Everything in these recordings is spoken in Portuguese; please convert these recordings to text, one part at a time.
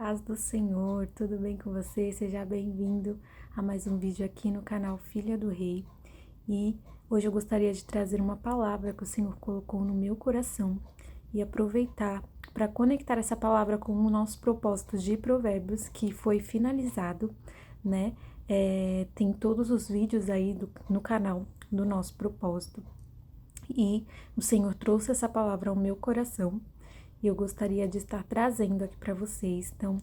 Paz do Senhor, tudo bem com você? Seja bem-vindo a mais um vídeo aqui no canal Filha do Rei. E hoje eu gostaria de trazer uma palavra que o Senhor colocou no meu coração e aproveitar para conectar essa palavra com o nosso propósito de Provérbios, que foi finalizado, né? Tem todos os vídeos aí no canal do nosso propósito. E o Senhor trouxe essa palavra ao meu coração e eu gostaria de estar trazendo aqui para vocês. Então,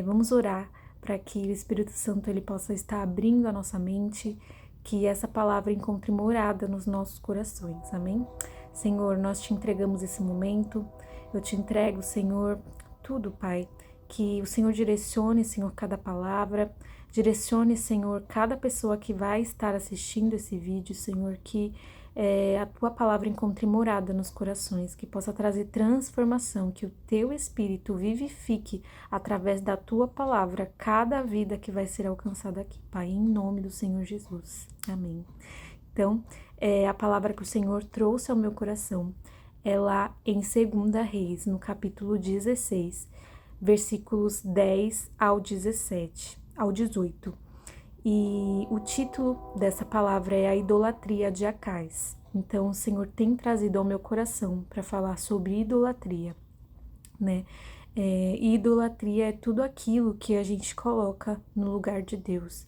vamos orar para que o Espírito Santo ele possa estar abrindo a nossa mente, que essa palavra encontre morada nos nossos corações, amém? Senhor, nós te entregamos esse momento, eu te entrego, Senhor, tudo, Pai, que o Senhor direcione, Senhor, cada palavra, direcione, Senhor, cada pessoa que vai estar assistindo esse vídeo, Senhor, que a tua palavra encontre morada nos corações, que possa trazer transformação, que o teu Espírito vivifique através da tua palavra cada vida que vai ser alcançada aqui, Pai, em nome do Senhor Jesus. Amém. Então, a palavra que o Senhor trouxe ao meu coração é lá em 2 Reis, no capítulo 16, versículos 10 ao 17, ao 18. E o título dessa palavra é a idolatria de Acais. Então, o Senhor tem trazido ao meu coração para falar sobre idolatria, né? E idolatria é tudo aquilo que a gente coloca no lugar de Deus.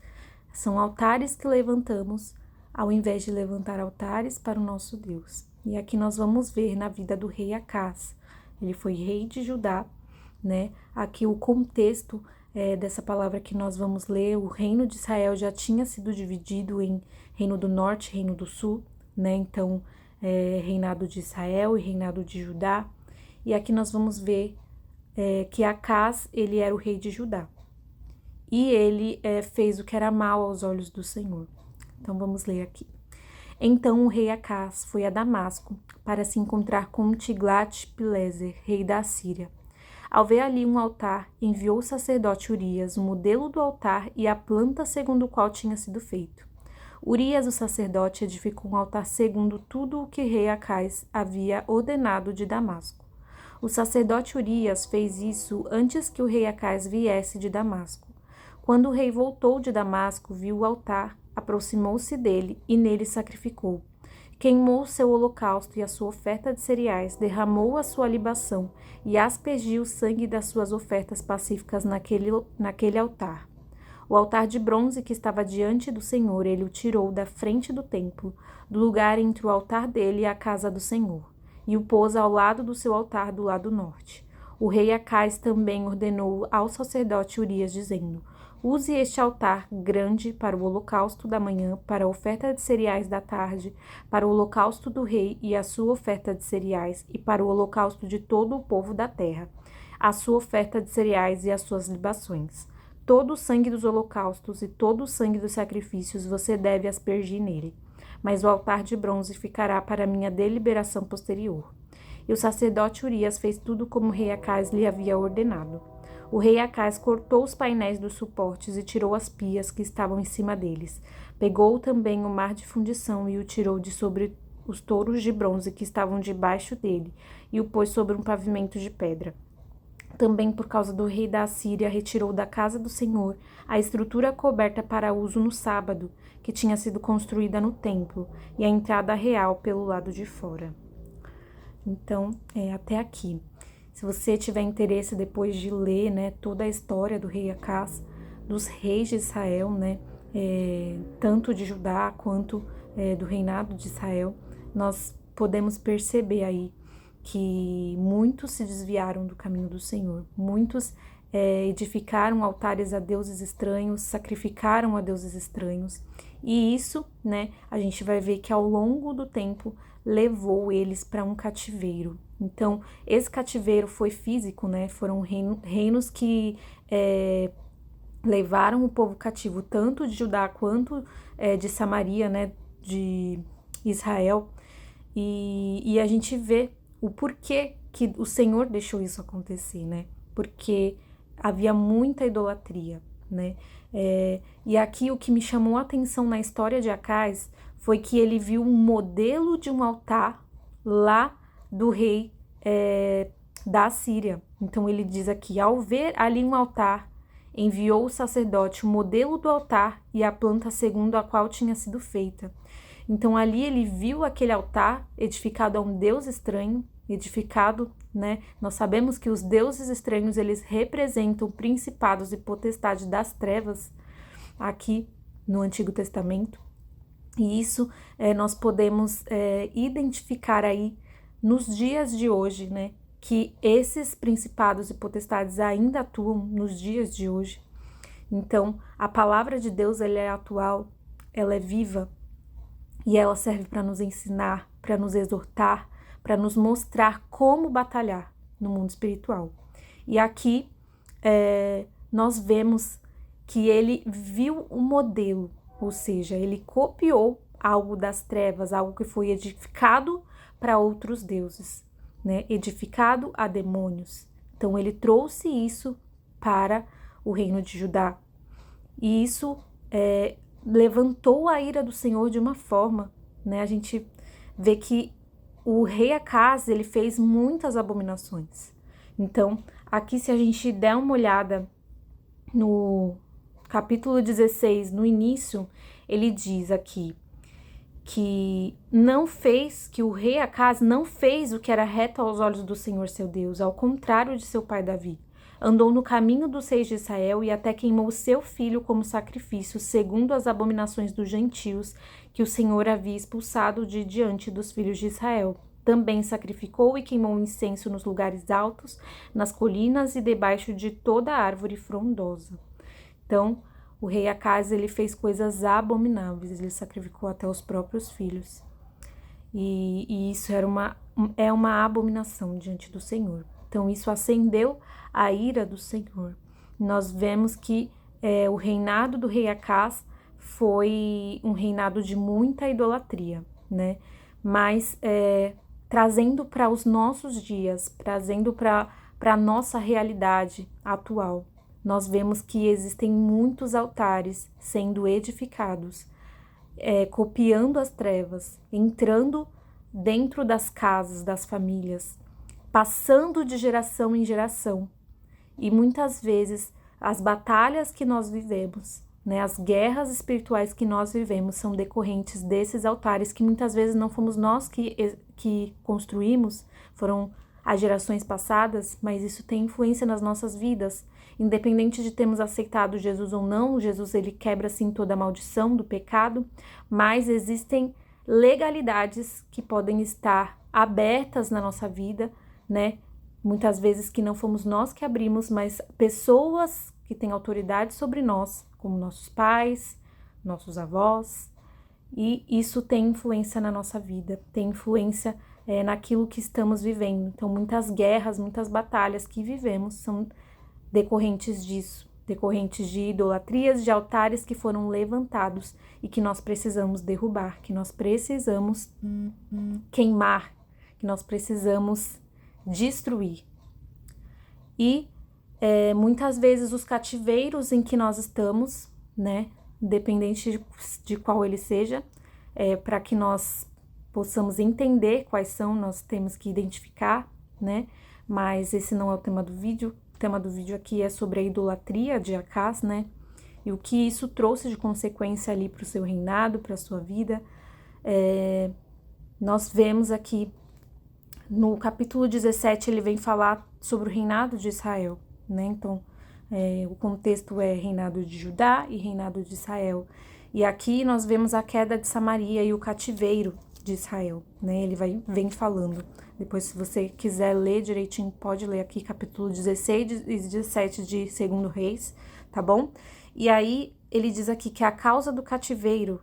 São altares que levantamos ao invés de levantar altares para o nosso Deus. E aqui nós vamos ver na vida do rei Acás. Ele foi rei de Judá, né? Aqui o contexto dessa palavra que nós vamos ler, o reino de Israel já tinha sido dividido em reino do norte e reino do sul, né? Então, reinado de Israel e reinado de Judá. E aqui nós vamos ver que Acás, ele era o rei de Judá. E ele fez o que era mal aos olhos do Senhor. Então, vamos ler aqui. Então, o rei Acás foi a Damasco para se encontrar com Tiglat-Pileser, rei da Assíria. Ao ver ali um altar, enviou o sacerdote Urias o modelo do altar e a planta segundo o qual tinha sido feito. Urias, o sacerdote, edificou um altar segundo tudo o que rei Acais havia ordenado de Damasco. O sacerdote Urias fez isso antes que o rei Acais viesse de Damasco. Quando o rei voltou de Damasco, viu o altar, aproximou-se dele e nele sacrificou. Queimou seu holocausto e a sua oferta de cereais, derramou a sua libação e aspergiu o sangue das suas ofertas pacíficas naquele altar. O altar de bronze que estava diante do Senhor, ele o tirou da frente do templo, do lugar entre o altar dele e a casa do Senhor, e o pôs ao lado do seu altar do lado norte. O rei Acais também ordenou ao sacerdote Urias, dizendo: use este altar grande para o holocausto da manhã, para a oferta de cereais da tarde, para o holocausto do rei e a sua oferta de cereais, e para o holocausto de todo o povo da terra, a sua oferta de cereais e as suas libações. Todo o sangue dos holocaustos e todo o sangue dos sacrifícios você deve aspergir nele, mas o altar de bronze ficará para minha deliberação posterior. E o sacerdote Urias fez tudo como o rei Acais lhe havia ordenado. O rei Acais cortou os painéis dos suportes e tirou as pias que estavam em cima deles. Pegou também o mar de fundição e o tirou de sobre os touros de bronze que estavam debaixo dele, e o pôs sobre um pavimento de pedra. Também por causa do rei da Assíria, retirou da casa do Senhor a estrutura coberta para uso no sábado, que tinha sido construída no templo, e a entrada real pelo lado de fora. Então, até aqui. Se você tiver interesse depois de ler, né, toda a história do rei Acás, dos reis de Israel, né, tanto de Judá quanto do reinado de Israel, nós podemos perceber aí que muitos se desviaram do caminho do Senhor, muitos edificaram altares a deuses estranhos, sacrificaram a deuses estranhos, e isso, né, a gente vai ver que ao longo do tempo levou eles para um cativeiro. Então, esse cativeiro foi físico, né, foram reinos que levaram o povo cativo, tanto de Judá quanto de Samaria, né, de Israel, e a gente vê o porquê que o Senhor deixou isso acontecer, né? Porque havia muita idolatria, né? E aqui o que me chamou a atenção na história de Acais foi que ele viu um modelo de um altar lá do rei da Assíria, Então ele diz aqui: ao ver ali um altar, enviou o sacerdote o modelo do altar e a planta segundo a qual tinha sido feita. Então ali ele viu aquele altar edificado a um deus estranho, edificado, né? Nós sabemos que os deuses estranhos, eles representam principados e potestades das trevas aqui no Antigo Testamento. E isso nós podemos identificar aí nos dias de hoje, né? Que esses principados e potestades ainda atuam nos dias de hoje. Então, a palavra de Deus, ela é atual, ela é viva e ela serve para nos ensinar, para nos exortar, para nos mostrar como batalhar no mundo espiritual. E aqui nós vemos que ele viu o modelo, ou seja, ele copiou algo das trevas, algo que foi edificado para outros deuses, né? Edificado a demônios. Então ele trouxe isso para o reino de Judá. E isso levantou a ira do Senhor de uma forma, né? A gente vê que o rei Acaz, ele fez muitas abominações. Então, aqui se a gente der uma olhada no capítulo 16, no início, ele diz aqui que o rei Acaz não fez o que era reto aos olhos do Senhor seu Deus, ao contrário de seu pai Davi. Andou no caminho dos reis de Israel e até queimou seu filho como sacrifício, segundo as abominações dos gentios, que o Senhor havia expulsado de diante dos filhos de Israel. Também sacrificou e queimou incenso nos lugares altos, nas colinas e debaixo de toda árvore frondosa. Então, o rei Acaz, ele fez coisas abomináveis, ele sacrificou até os próprios filhos. E isso é uma abominação diante do Senhor. Então, isso acendeu a ira do Senhor. Nós vemos que o reinado do rei Acaz foi um reinado de muita idolatria, né? Mas trazendo para os nossos dias, trazendo para a nossa realidade atual, nós vemos que existem muitos altares sendo edificados, copiando as trevas, entrando dentro das casas, das famílias, passando de geração em geração. E muitas vezes as batalhas que nós vivemos, né, as guerras espirituais que nós vivemos são decorrentes desses altares que muitas vezes não fomos nós que construímos, foram as gerações passadas, mas isso tem influência nas nossas vidas. Independente de termos aceitado Jesus ou não, Jesus ele quebra sim toda a maldição do pecado, mas existem legalidades que podem estar abertas na nossa vida, né? Muitas vezes que não fomos nós que abrimos, mas pessoas que têm autoridade sobre nós, como nossos pais, nossos avós, e isso tem influência na nossa vida, tem influência naquilo que estamos vivendo. Então, muitas guerras, muitas batalhas que vivemos são decorrentes disso, decorrentes de idolatrias, de altares que foram levantados e que nós precisamos derrubar, que nós precisamos queimar, que nós precisamos destruir. E muitas vezes os cativeiros em que nós estamos, né, independente de qual ele seja, para que nós possamos entender quais são, nós temos que identificar, né, mas esse não é o tema do vídeo. O tema do vídeo aqui é sobre a idolatria de Acaz, né, e o que isso trouxe de consequência ali para o seu reinado, para a sua vida. Nós vemos aqui no capítulo 17, ele vem falar sobre o reinado de Israel, né? Então, o contexto é reinado de Judá e reinado de Israel. E aqui nós vemos a queda de Samaria e o cativeiro de Israel, né? Ele vem falando. Depois, se você quiser ler direitinho, pode ler aqui capítulo 16 e 17 de 2 Reis, tá bom? E aí, ele diz aqui que a causa do cativeiro,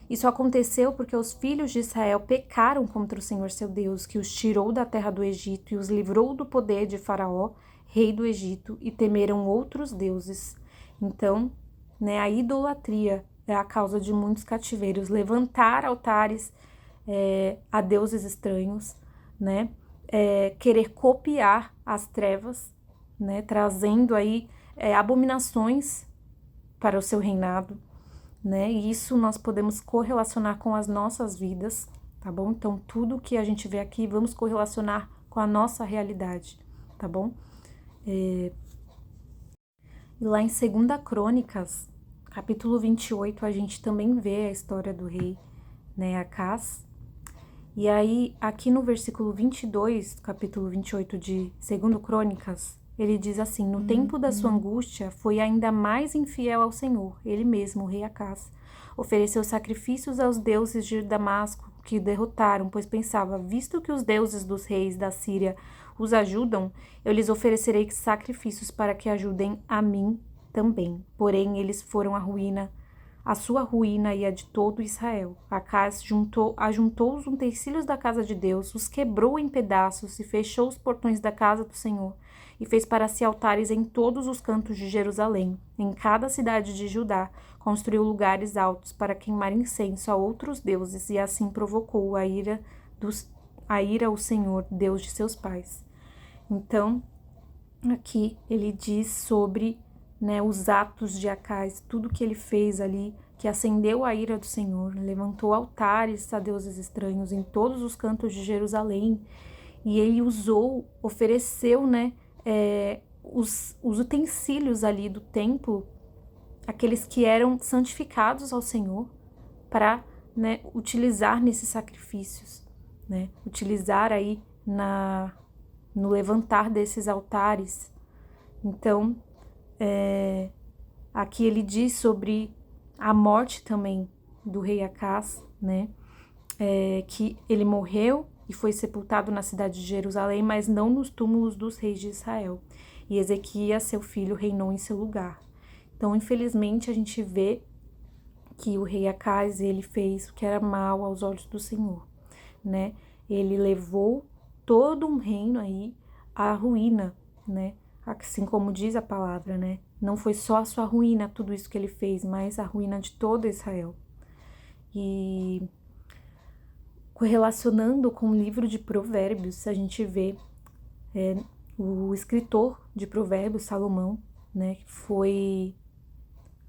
isso aconteceu porque os filhos de Israel pecaram contra o Senhor seu Deus, que os tirou da terra do Egito e os livrou do poder de Faraó, rei do Egito, e temeram outros deuses. Então, né, a idolatria é a causa de muitos cativeiros. Levantar altares a deuses estranhos, né, querer copiar as trevas, né, trazendo aí abominações para o seu reinado, né? E isso nós podemos correlacionar com as nossas vidas, tá bom? Então, tudo que a gente vê aqui, vamos correlacionar com a nossa realidade, tá bom? E lá em 2 Crônicas, capítulo 28, a gente também vê a história do rei, né, Acaz. E aí, aqui no versículo 22, capítulo 28 de 2 Crônicas, ele diz assim: no tempo da sua angústia, foi ainda mais infiel ao Senhor, ele mesmo, o rei Acaz. Ofereceu sacrifícios aos deuses de Damasco, que o derrotaram, pois pensava: visto que os deuses dos reis da Síria os ajudam, eu lhes oferecerei sacrifícios para que ajudem a mim também. Porém, eles foram a sua ruína e a de todo Israel. Acaz ajuntou os utensílios da casa de Deus, os quebrou em pedaços e fechou os portões da casa do Senhor, e fez para si altares em todos os cantos de Jerusalém. Em cada cidade de Judá, construiu lugares altos para queimar incenso a outros deuses, e assim provocou a ira ao Senhor, Deus de seus pais. Então, aqui ele diz sobre, né, os atos de Acaz, tudo que ele fez ali, que acendeu a ira do Senhor, levantou altares a deuses estranhos em todos os cantos de Jerusalém, e ele ofereceu, né, os utensílios ali do templo, aqueles que eram santificados ao Senhor, para, né, utilizar nesses sacrifícios, né, utilizar aí no levantar desses altares. Então, aqui ele diz sobre a morte também do rei Acaz, né? Que ele morreu e foi sepultado na cidade de Jerusalém, mas não nos túmulos dos reis de Israel. E Ezequias, seu filho, reinou em seu lugar. Então, infelizmente, a gente vê que o rei Acaz, ele fez o que era mal aos olhos do Senhor, né? Ele levou todo um reino aí à ruína, né? Assim como diz a palavra, né? Não foi só a sua ruína, tudo isso que ele fez, mas a ruína de todo Israel. E correlacionando com o livro de Provérbios, a gente vê o escritor de Provérbios, Salomão, né? Que foi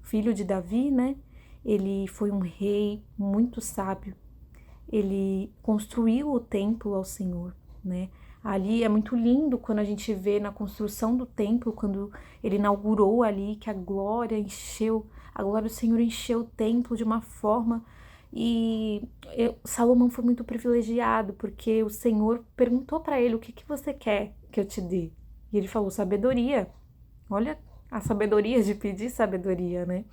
filho de Davi, né? Ele foi um rei muito sábio. Ele construiu o templo ao Senhor, né? Ali é muito lindo quando a gente vê na construção do templo, quando ele inaugurou ali, que a glória do Senhor encheu o templo de uma forma. E Salomão foi muito privilegiado, porque o Senhor perguntou para ele: o que você quer que eu te dê? E ele falou: sabedoria. Olha a sabedoria de pedir sabedoria, né?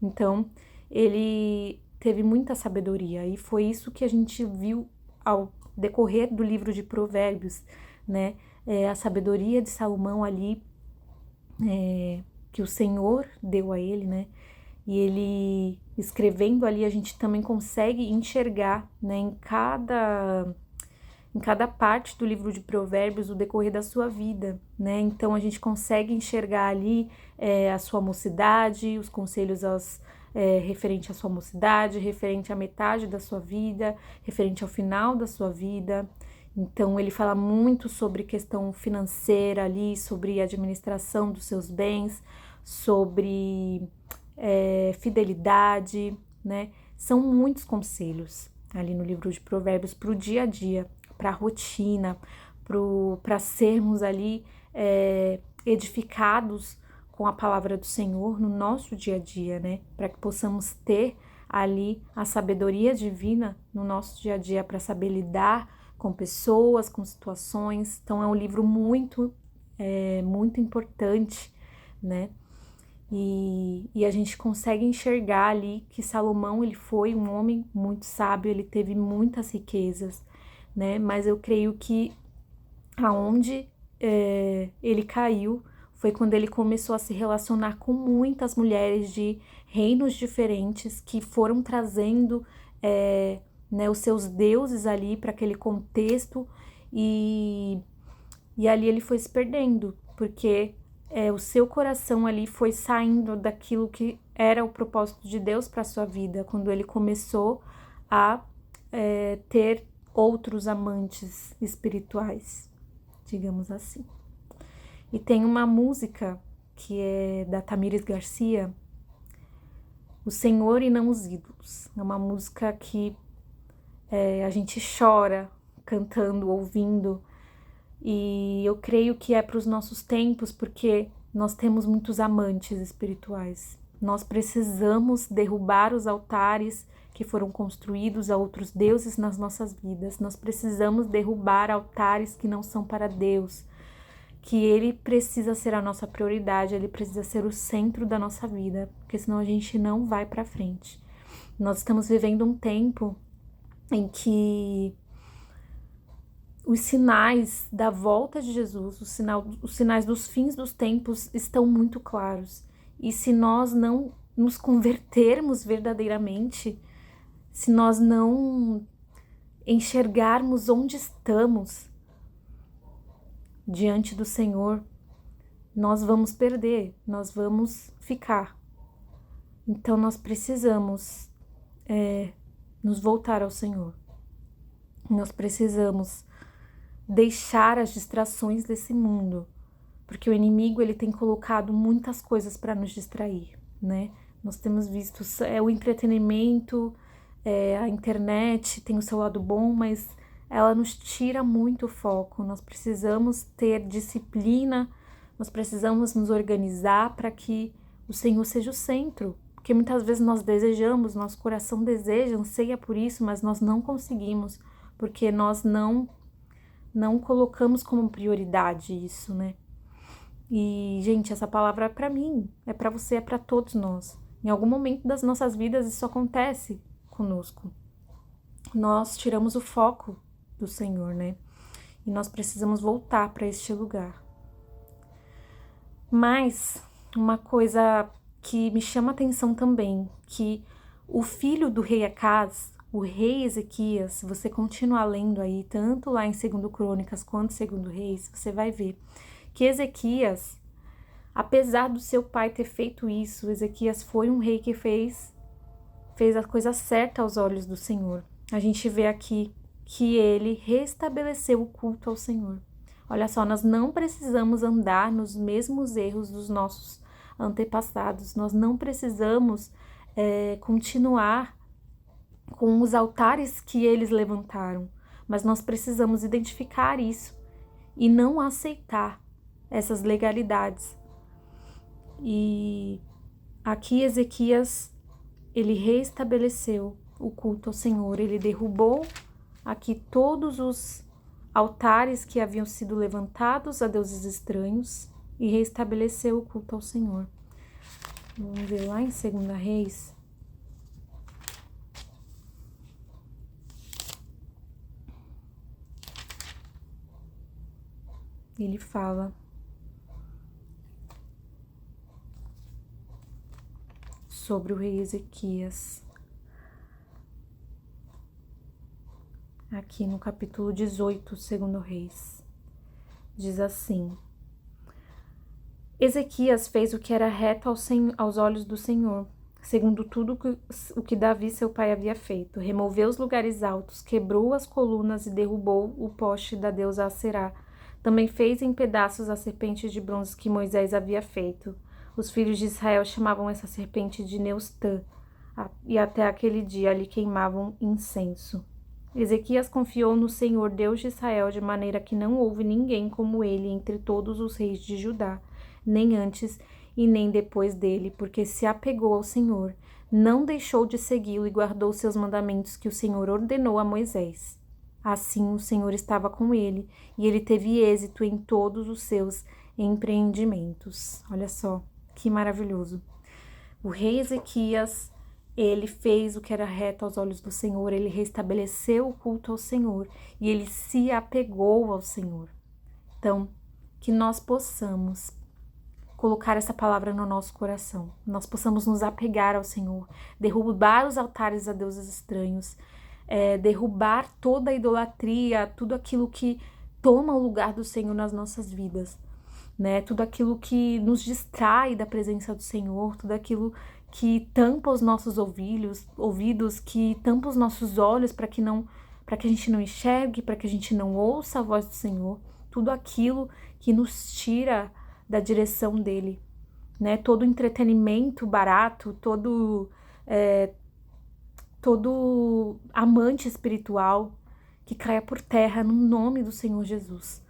Então, ele teve muita sabedoria, e foi isso que a gente viu ao decorrer do livro de Provérbios, né? A sabedoria de Salomão ali, que o Senhor deu a ele, né? E ele, escrevendo ali, a gente também consegue enxergar, né, em cada parte do livro de Provérbios o decorrer da sua vida, né? Então a gente consegue enxergar ali a sua mocidade, os conselhos referente à sua mocidade, referente à metade da sua vida, referente ao final da sua vida. Então ele fala muito sobre questão financeira ali, sobre administração dos seus bens, sobre fidelidade, né? São muitos conselhos ali no livro de Provérbios para o dia a dia, para a rotina, para sermos ali edificados com a palavra do Senhor no nosso dia a dia, né? Para que possamos ter ali a sabedoria divina no nosso dia a dia para saber lidar com pessoas, com situações. Então é um livro muito importante, né? E a gente consegue enxergar ali que Salomão, ele foi um homem muito sábio, ele teve muitas riquezas, né? Mas eu creio que aonde ele caiu foi quando ele começou a se relacionar com muitas mulheres de reinos diferentes que foram trazendo né, os seus deuses ali para aquele contexto, e ali ele foi se perdendo, porque o seu coração ali foi saindo daquilo que era o propósito de Deus para sua vida, quando ele começou a ter outros amantes espirituais, digamos assim. E tem uma música que é da Tamires Garcia, O Senhor e Não os Ídolos. É uma música que a gente chora cantando, ouvindo, E eu creio que é para os nossos tempos, porque nós temos muitos amantes espirituais. Nós precisamos derrubar os altares que foram construídos a outros deuses nas nossas vidas. Nós precisamos derrubar altares que não são para Deus, que Ele precisa ser a nossa prioridade, Ele precisa ser o centro da nossa vida, porque senão a gente não vai para frente. Nós estamos vivendo um tempo em que os sinais da volta de Jesus, os sinais dos fins dos tempos estão muito claros. E se nós não nos convertermos verdadeiramente, se nós não enxergarmos onde estamos diante do Senhor, nós vamos perder, nós vamos ficar. Então nós precisamos nos voltar ao Senhor. Nós precisamos deixar as distrações desse mundo, porque o inimigo ele tem colocado muitas coisas para nos distrair, né? Nós temos visto o entretenimento, a internet tem o seu lado bom, mas ela nos tira muito o foco. Nós precisamos ter disciplina, nós precisamos nos organizar para que o Senhor seja o centro, porque muitas vezes nós desejamos, nosso coração deseja, anseia por isso, mas nós não conseguimos, porque nós não colocamos como prioridade isso, né? E, gente, essa palavra é para mim, é para você, é para todos nós. Em algum momento das nossas vidas isso acontece conosco. Nós tiramos o foco do Senhor, né? E nós precisamos voltar para este lugar. Mas uma coisa que me chama atenção também, que o filho do rei Acaz, o rei Ezequias, se você continuar lendo aí, tanto lá em 2 Crônicas quanto em 2 Reis, você vai ver que Ezequias, apesar do seu pai ter feito isso, Ezequias foi um rei que fez a coisa certa aos olhos do Senhor. A gente vê aqui que ele restabeleceu o culto ao Senhor. Olha só, nós não precisamos andar nos mesmos erros dos nossos antepassados, nós não precisamos continuar com os altares que eles levantaram, mas nós precisamos identificar isso e não aceitar essas legalidades. E aqui Ezequias, ele restabeleceu o culto ao Senhor, ele derrubou aqui todos os altares que haviam sido levantados a deuses estranhos e restabeleceu o culto ao Senhor. Vamos ver lá em 2 Reis. Ele fala sobre o rei Ezequias. Aqui no capítulo 18, 2 Reis. Diz assim: Ezequias fez o que era reto aos olhos do Senhor, segundo tudo o que Davi seu pai havia feito. Removeu os lugares altos, quebrou as colunas e derrubou o poste da deusa Aserá. Também fez em pedaços a serpente de bronze que Moisés havia feito. Os filhos de Israel chamavam essa serpente de Neustã, e até aquele dia lhe queimavam incenso. Ezequias confiou no Senhor, Deus de Israel, de maneira que não houve ninguém como ele entre todos os reis de Judá, nem antes e nem depois dele, porque se apegou ao Senhor, não deixou de segui-lo e guardou seus mandamentos que o Senhor ordenou a Moisés. Assim o Senhor estava com ele, e ele teve êxito em todos os seus empreendimentos. Olha só, que maravilhoso. O rei Ezequias, ele fez o que era reto aos olhos do Senhor, ele restabeleceu o culto ao Senhor, e ele se apegou ao Senhor. Então, que nós possamos colocar essa palavra no nosso coração, nós possamos nos apegar ao Senhor, derrubar os altares a deuses estranhos, derrubar toda a idolatria, tudo aquilo que toma o lugar do Senhor nas nossas vidas, né? Tudo aquilo que nos distrai da presença do Senhor, tudo aquilo que tampa os nossos ouvidos, que tampa os nossos olhos para que a gente não enxergue, para que a gente não ouça a voz do Senhor, tudo aquilo que nos tira da direção dele, né? Todo entretenimento barato, todo amante espiritual que caia por terra no nome do Senhor Jesus.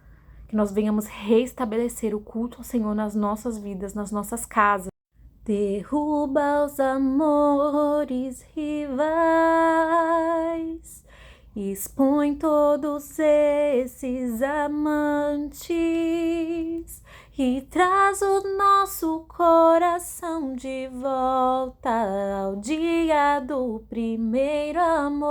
que nós venhamos restabelecer o culto ao Senhor nas nossas vidas, nas nossas casas. Derruba os amores rivais, expõe todos esses amantes e traz o nosso coração de volta ao dia do primeiro amor.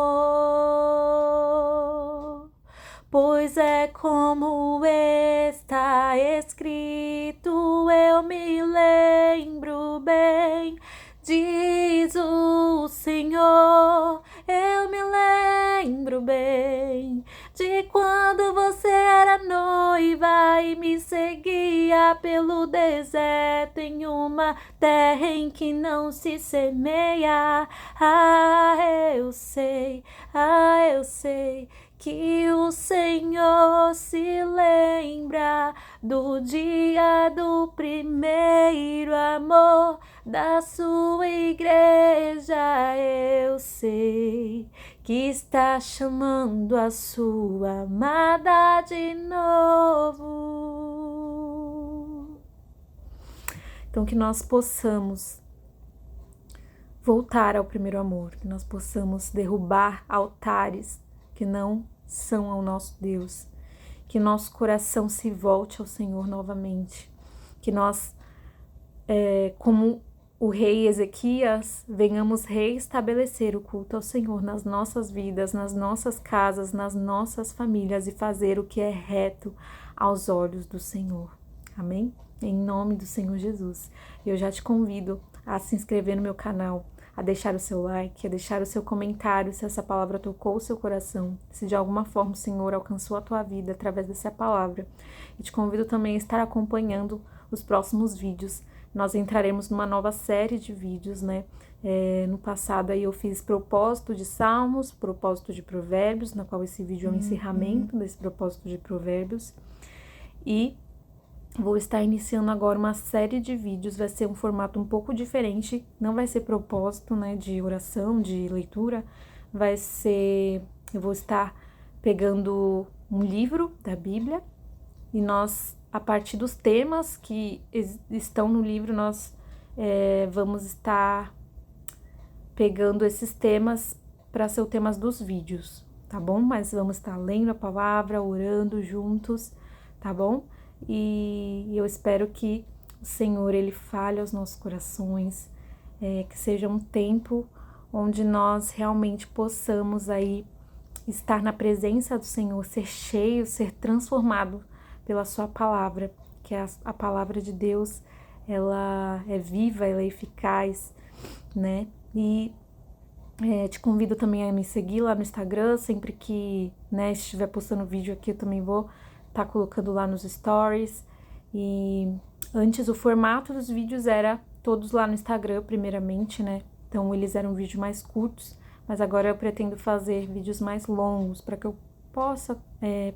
Pois é como está escrito, eu me lembro bem, diz o Senhor, eu me lembro bem, de quando você era noiva e me seguia pelo deserto em uma terra em que não se semeia. Eu sei que o Senhor se lembra do dia do primeiro amor da sua igreja. Eu sei que está chamando a sua amada de novo. Então, que nós possamos voltar ao primeiro amor, que nós possamos derrubar altares que não são ao nosso Deus, que nosso coração se volte ao Senhor novamente, que nós, como o rei Ezequias, venhamos reestabelecer o culto ao Senhor nas nossas vidas, nas nossas casas, nas nossas famílias e fazer o que é reto aos olhos do Senhor. Amém? Em nome do Senhor Jesus. Eu já te convido a se inscrever no meu canal, a deixar o seu like, a deixar o seu comentário se essa palavra tocou o seu coração, se de alguma forma o Senhor alcançou a tua vida através dessa palavra. E te convido também a estar acompanhando os próximos vídeos. Nós entraremos numa nova série de vídeos, né? No passado aí eu fiz propósito de Salmos, propósito de Provérbios, na qual esse vídeo é o encerramento desse propósito de Provérbios. E vou estar iniciando agora uma série de vídeos, vai ser um formato um pouco diferente, não vai ser propósito, né, de oração, de leitura, eu vou estar pegando um livro da Bíblia e nós, a partir dos temas que estão no livro, nós vamos estar pegando esses temas para ser os temas dos vídeos, tá bom? Mas vamos estar lendo a palavra, orando juntos, tá bom? E eu espero que o Senhor, Ele fale aos nossos corações, que seja um tempo onde nós realmente possamos aí estar na presença do Senhor, ser cheio, ser transformado pela sua palavra, que a palavra de Deus, ela é viva, ela é eficaz, né? E te convido também a me seguir lá no Instagram, sempre que, né, estiver postando vídeo aqui, eu também vou tá colocando lá nos stories. E antes o formato dos vídeos era todos lá no Instagram, primeiramente, né? Então eles eram vídeos mais curtos, mas agora eu pretendo fazer vídeos mais longos para que eu possa,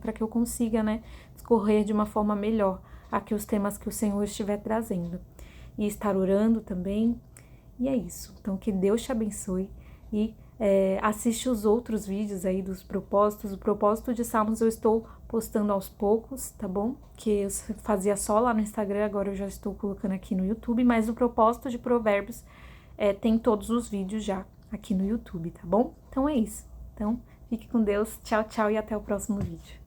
para que eu consiga, né, discorrer de uma forma melhor aqui os temas que o Senhor estiver trazendo. E estar orando também. E é isso. Então que Deus te abençoe e assiste os outros vídeos aí dos propósitos. O propósito de Salmos eu estou postando aos poucos, tá bom? Que eu fazia só lá no Instagram, agora eu já estou colocando aqui no YouTube, mas o propósito de Provérbios tem todos os vídeos já aqui no YouTube, tá bom? Então é isso. Então, fique com Deus, tchau, tchau e até o próximo vídeo.